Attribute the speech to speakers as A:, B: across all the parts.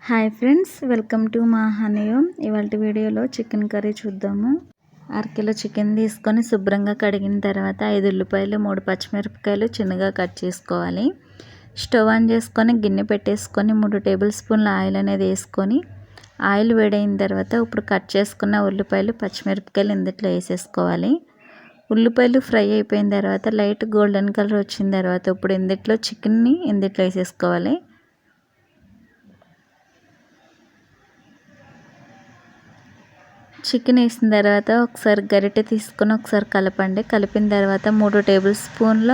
A: Hi friends, welcome to మా హనీయం. ఇవాళ వీడియోలో చికెన్ కర్రీ చూద్దాము. అరకిలో చికెన్ తీసుకొని శుభ్రంగా కడిగిన తర్వాత 5 ఉల్లిపాయలు 3 పచ్చిమిరపకాయలు చిన్నగా కట్ చేసుకోవాలి. స్టవ్ ఆన్ చేసుకొని గిన్నె పెట్టేసుకొని 3 టేబుల్ స్పూన్ల ఆయిల్ అనేది వేసుకొని ఆయిల్ వేడైన తర్వాత ఇప్పుడు కట్ చేసుకున్న ఉల్లిపాయలు పచ్చిమిరపకాయలు ఇందులో వేసేసుకోవాలి. ఉల్లిపాయలు ఫ్రై అయిపోయిన తర్వాత లైట్ గోల్డెన్ కలర్ వచ్చిన తర్వాత ఇప్పుడు ఇందులో చికెన్ని ఇందులో వేసేసుకోవాలి. చికెన్ వేసిన తర్వాత ఒకసారి గరిటె తీసుకొని ఒకసారి కలపండి. కలిపిన తర్వాత 3 టేబుల్ స్పూన్ల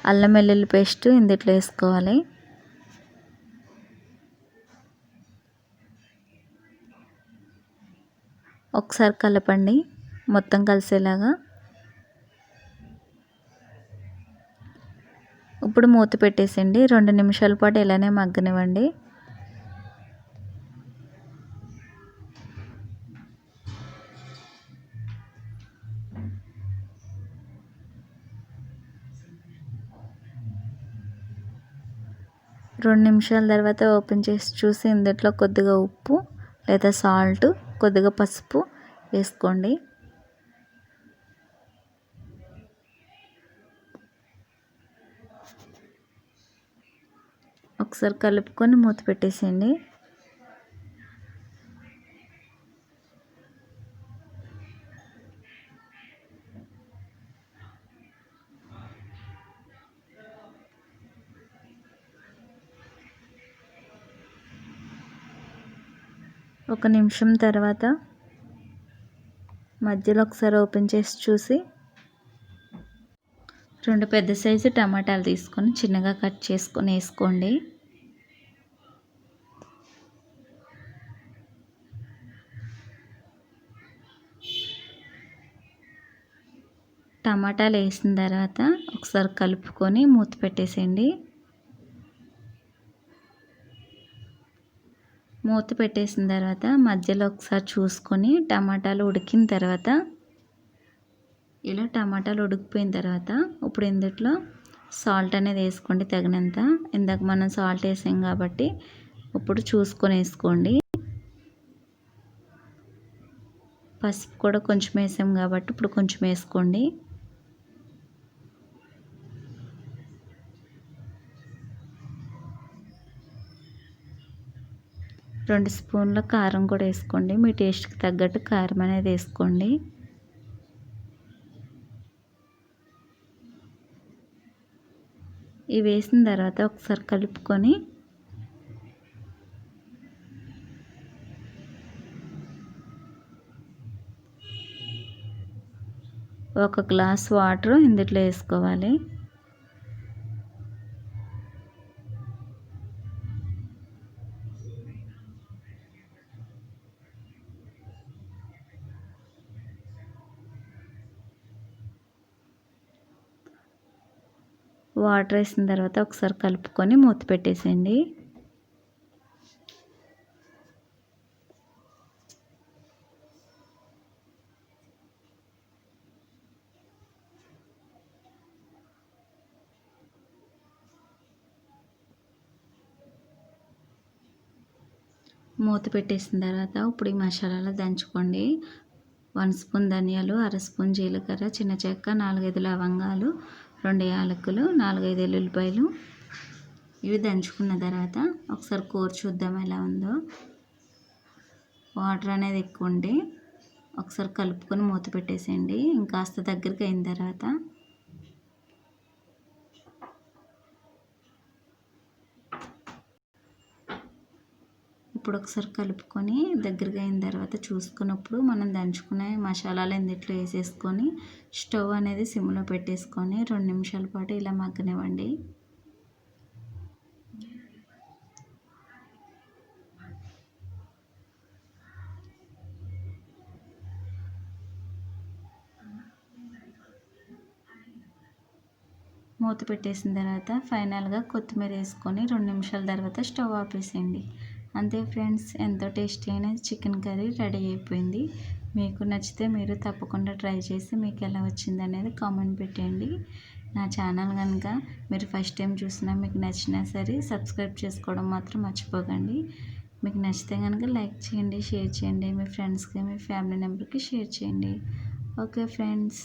A: అల్లం వెల్లుల్లి పేస్ట్ ఇందులో వేసుకోవాలి. ఒకసారి కలపండి మొత్తం కలిసేలాగా. ఇప్పుడు మూత పెట్టేసేయండి. 2 నిమిషాల పాటు ఇలానే మగ్గనివ్వండి. రెండు నిమిషాల తర్వాత ఓపెన్ చేసి చూసి ఇందులో కొద్దిగా ఉప్పు లేదా సాల్ట్, కొద్దిగా పసుపు వేసుకోండి. ఒకసారి కలుపుకొని మూత పెట్టేసేయండి. ఒక నిమిషం తర్వాత మధ్యలో ఒకసారి ఓపెన్ చేసి చూసి 2 పెద్ద సైజు టమాటాలు తీసుకొని చిన్నగా కట్ చేసుకొని వేసుకోండి. టమాటాలు వేసిన తర్వాత ఒకసారి కలుపుకొని మూత పెట్టేసేయండి. మూత పెట్టేసిన తర్వాత మధ్యలో ఒకసారి చూసుకొని టమాటాలు ఉడికిన తర్వాత ఇలా టమాటాలు ఉడికిపోయిన తర్వాత ఇప్పుడు ఇందులో సాల్ట్ అనేది వేసుకోండి తగినంత. ఇందాక మనం సాల్ట్ వేసాం కాబట్టి ఇప్పుడు చూసుకొని వేసుకోండి. పసుపు కూడా కొంచెం వేసాం కాబట్టి ఇప్పుడు కొంచెం వేసుకోండి. రెండు స్పూన్ల కారం కూడా వేసుకోండి. మీ టేస్ట్కి తగ్గట్టు కారం అనేది వేసుకోండి. ఇవి వేసిన తర్వాత ఒకసారి కలుపుకొని ఒక గ్లాస్ వాటర్ ఇందులో వేసుకోవాలి. వాటర్ వేసిన తర్వాత ఒకసారి కలుపుకొని మూత పెట్టేసేయండి. మూత పెట్టేసిన తర్వాత ఇప్పుడు ఈ మసాలాలు దంచుకోండి. 1 స్పూన్ ధనియాలు, అర స్పూన్ జీలకర్ర, చిన్న చెక్క, 4-5 లవంగాలు, 2 యాలకులు, 4-5 ఎల్లుల్లిపాయలు ఇవి దంచుకున్న తర్వాత ఒకసారి కూర చూద్దాం ఎలా ఉందో. వాటర్ అనేది ఎక్కువ ఉండి ఒకసారి కలుపుకొని మూత పెట్టేసేయండి. ఇంకాస్త దగ్గరికి అయిన తర్వాత ఇప్పుడు ఒకసారి కలుపుకొని దగ్గరగా అయిన తర్వాత చూసుకున్నప్పుడు మనం దంచుకునే మసాలాలు ఇందులో వేసేసుకొని స్టవ్ అనేది సిమ్లో పెట్టేసుకొని 2 నిమిషాల పాటు ఇలా మగ్గనివ్వండి. మూత పెట్టేసిన తర్వాత ఫైనల్గా కొత్తిమీర వేసుకొని 2 నిమిషాల తర్వాత స్టవ్ ఆపేసేయండి. అంతే ఫ్రెండ్స్, ఎంతో టేస్టీ అయిన చికెన్ కర్రీ రెడీ అయిపోయింది. మీకు నచ్చితే మీరు తప్పకుండా ట్రై చేసి మీకు ఎలా వచ్చింది అనేది కామెంట్ పెట్టండి. నా ఛానల్ కనుక మీరు ఫస్ట్ టైం చూసినా మీకు నచ్చినా సరే సబ్స్క్రైబ్ చేసుకోవడం మాత్రం మర్చిపోకండి. మీకు నచ్చితే కనుక లైక్ చేయండి, షేర్ చేయండి, మీ ఫ్రెండ్స్కి, మీ ఫ్యామిలీ మెంబర్కి షేర్ చేయండి. Okay friends.